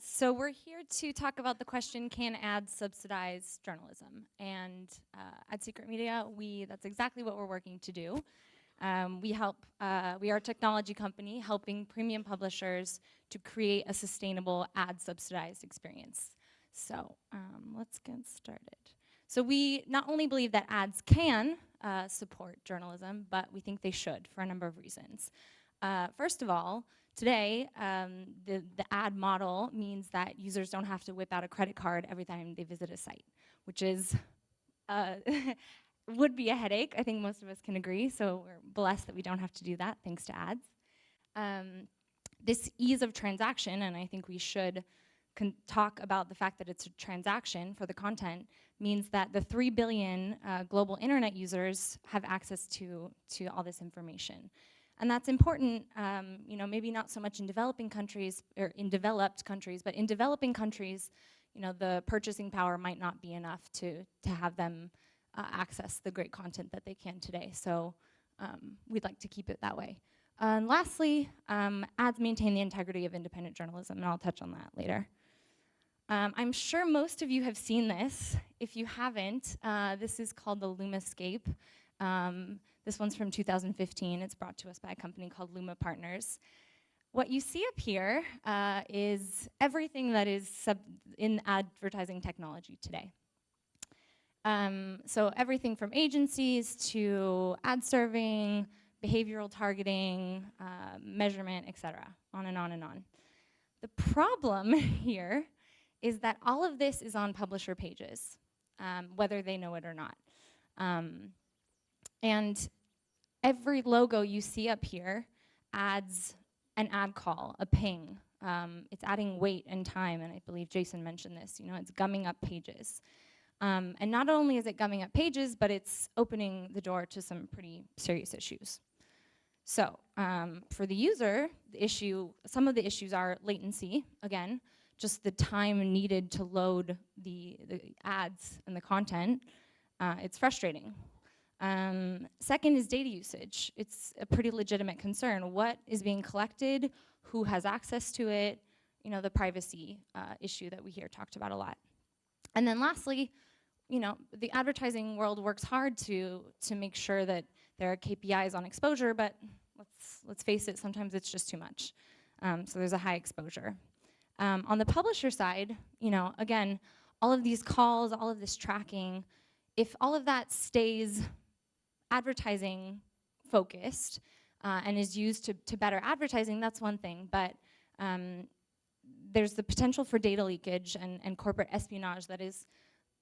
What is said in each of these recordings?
So we're here to talk about the question, can ads subsidize journalism? And at Secret Media, that's exactly what we're working to do. We are a technology company helping premium publishers to create a sustainable ad subsidized experience. So let's get started. So we not only believe that ads can support journalism, but we think they should for a number of reasons. First of all, today, the ad model means that users don't have to whip out a credit card every time they visit a site, which is would be a headache. I think most of us can agree, so we're blessed that we don't have to do that thanks to ads. This ease of transaction, and I think we should talk about the fact that it's a transaction for the content, means that the 3 billion global internet users have access to all this information. And that's important, maybe not so much in developing countries or in developed countries, but in developing countries, the purchasing power might not be enough to have them access the great content that they can today. So we'd like to keep it that way. And lastly, ads maintain the integrity of independent journalism, and I'll touch on that later. I'm sure most of you have seen this. If you haven't, this is called the Lumascape. This one's from 2015. It's brought to us by a company called Luma Partners. What you see up here is everything that is in advertising technology today. So everything from agencies to ad serving, behavioral targeting, measurement, etc., on and on and on. The problem here is that all of this is on publisher pages, whether they know it or not. And every logo you see up here adds an ad call, a ping. It's adding weight and time, and I believe Jason mentioned this. It's gumming up pages. And not only is it gumming up pages, but it's opening the door to some pretty serious issues. So for the user, some of the issues are latency, again, just the time needed to load the ads and the content. It's frustrating. Second is data usage. It's a pretty legitimate concern. What is being collected? Who has access to it? The privacy issue that we hear talked about a lot. And then lastly, the advertising world works hard to make sure that there are KPIs on exposure, but let's face it, sometimes it's just too much. So there's a high exposure. On the publisher side, again, all of these calls, all of this tracking, if all of that stays advertising focused and is used to better advertising, that's one thing, but there's the potential for data leakage and corporate espionage that is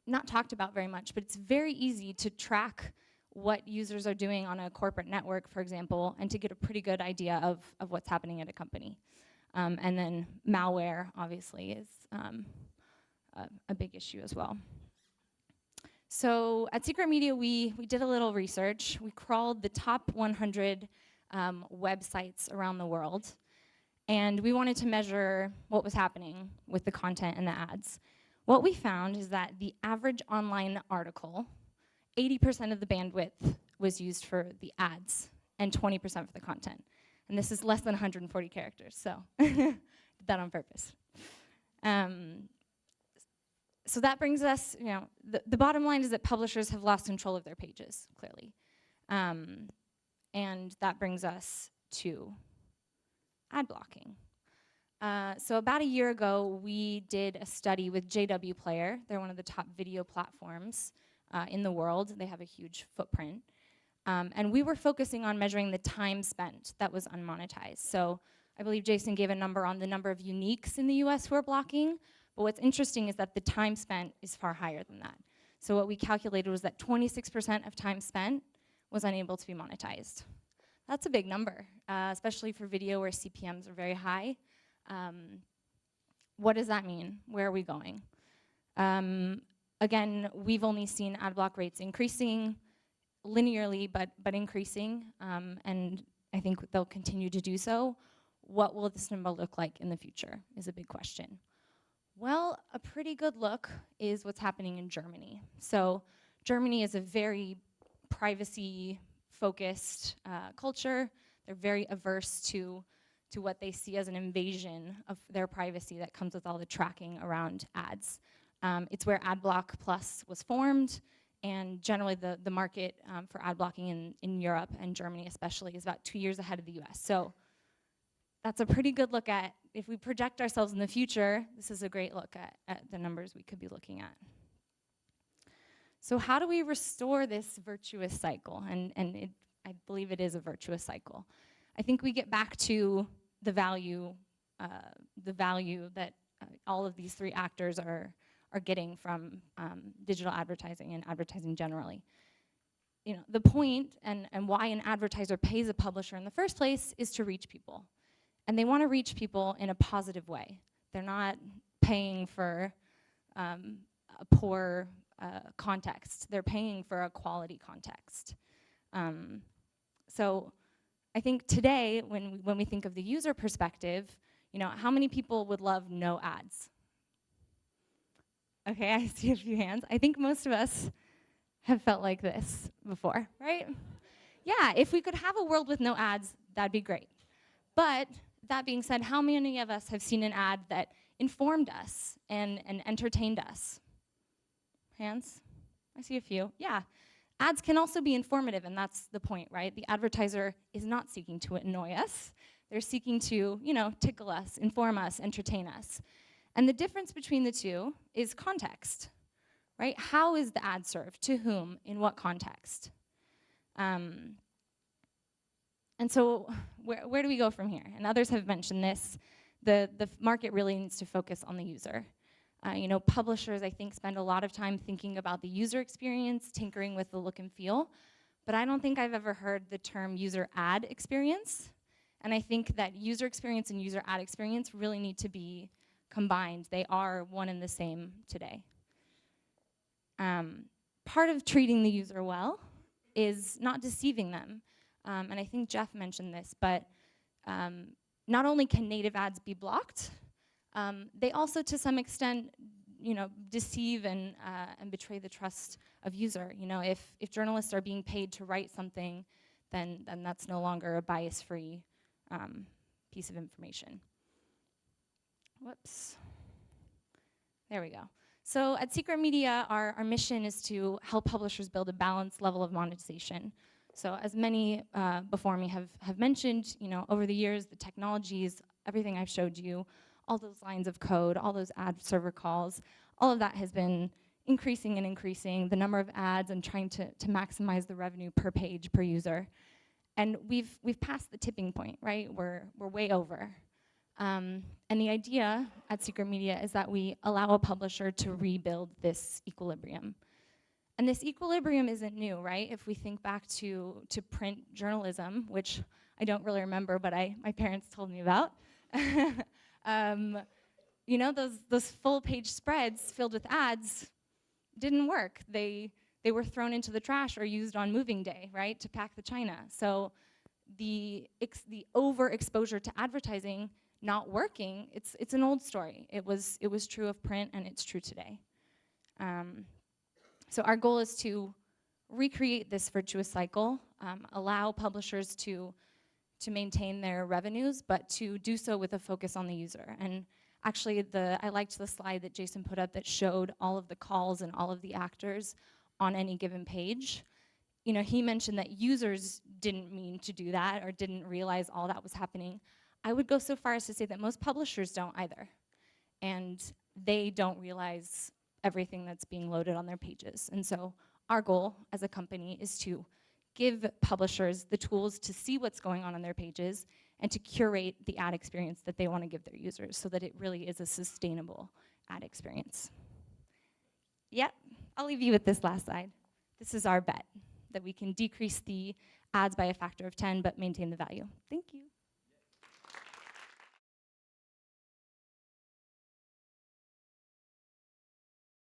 not talked about very much, but it's very easy to track what users are doing on a corporate network, for example, and to get a pretty good idea of what's happening at a company. And then malware, obviously, is a big issue as well. So at Secret Media, we did a little research. We crawled the top 100 websites around the world, and we wanted to measure what was happening with the content and the ads. What we found is that the average online article, 80% of the bandwidth was used for the ads and 20% for the content. And this is less than 140 characters, so did that on purpose. So that brings us, the bottom line is that publishers have lost control of their pages, clearly. And that brings us to ad blocking. So about a year ago, we did a study with JW Player. They're one of the top video platforms in the world. They have a huge footprint. And we were focusing on measuring the time spent that was unmonetized. So I believe Jason gave a number on the number of uniques in the US who are blocking. But what's interesting is that the time spent is far higher than that. So what we calculated was that 26% of time spent was unable to be monetized. That's a big number, especially for video where CPMs are very high. What does that mean? Where are we going? Again, we've only seen ad block rates increasing linearly, but increasing, and I think they'll continue to do so. What will this number look like in the future is a big question. Well, a pretty good look is what's happening in Germany. So Germany is a very privacy-focused culture. They're very averse to to what they see as an invasion of their privacy that comes with all the tracking around ads. It's where AdBlock Plus was formed, and generally the market for ad blocking in Europe and Germany especially is about 2 years ahead of the US. So that's a pretty good look at, if we project ourselves in the future, this is a great look at the numbers we could be looking at. So how do we restore this virtuous cycle? I believe it is a virtuous cycle. I think we get back to the value that all of these three actors are getting from digital advertising and advertising generally. You know, the point and why an advertiser pays a publisher in the first place is to reach people. And they want to reach people in a positive way. They're not paying for a poor context. They're paying for a quality context. So I think today, when we think of the user perspective, you know, how many people would love no ads? Okay, I see a few hands. I think most of us have felt like this before, right? Yeah, if we could have a world with no ads, that'd be great. But that being said, how many of us have seen an ad that informed us and entertained us? Hands? I see a few. Yeah. Ads can also be informative, and that's the point, right? The advertiser is not seeking to annoy us. They're seeking to, you know, tickle us, inform us, entertain us. And the difference between the two is context, right? How is the ad served? To whom? In what context? And so where do we go from here? And others have mentioned this. The market really needs to focus on the user. You know, publishers, I think, spend a lot of time thinking about the user experience, tinkering with the look and feel. But I don't think I've ever heard the term user ad experience. And I think that user experience and user ad experience really need to be combined. They are one and the same today. Part of treating the user well is not deceiving them. And I think Jeff mentioned this, but not only can native ads be blocked, they also, to some extent, you know, deceive and betray the trust of user. You know, if journalists are being paid to write something, then that's no longer a bias-free piece of information. Whoops. There we go. So at Secret Media, our mission is to help publishers build a balanced level of monetization. So as many before me have mentioned, you know, over the years, the technologies, everything I've showed you, all those lines of code, all those ad server calls, all of that has been increasing and increasing, the number of ads and trying to maximize the revenue per page, per user. And we've passed the tipping point, right? We're way over. And the idea at Secret Media is that we allow a publisher to rebuild this equilibrium. And this equilibrium isn't new, right? If we think back to print journalism, which I don't really remember, but my parents told me about. You know, those full-page spreads filled with ads didn't work. They were thrown into the trash or used on moving day, right, to pack the china. So the overexposure to advertising not working, it's an old story. It was true of print, and it's true today. So our goal is to recreate this virtuous cycle, allow publishers to maintain their revenues, but to do so with a focus on the user. And actually, I liked the slide that Jason put up that showed all of the calls and all of the actors on any given page. You know, he mentioned that users didn't mean to do that or didn't realize all that was happening. I would go so far as to say that most publishers don't either. And they don't realize everything that's being loaded on their pages. And so our goal as a company is to give publishers the tools to see what's going on their pages and to curate the ad experience that they want to give their users so that it really is a sustainable ad experience. Yep, I'll leave you with this last slide. This is our bet, that we can decrease the ads by a factor of 10 but maintain the value. Thank you.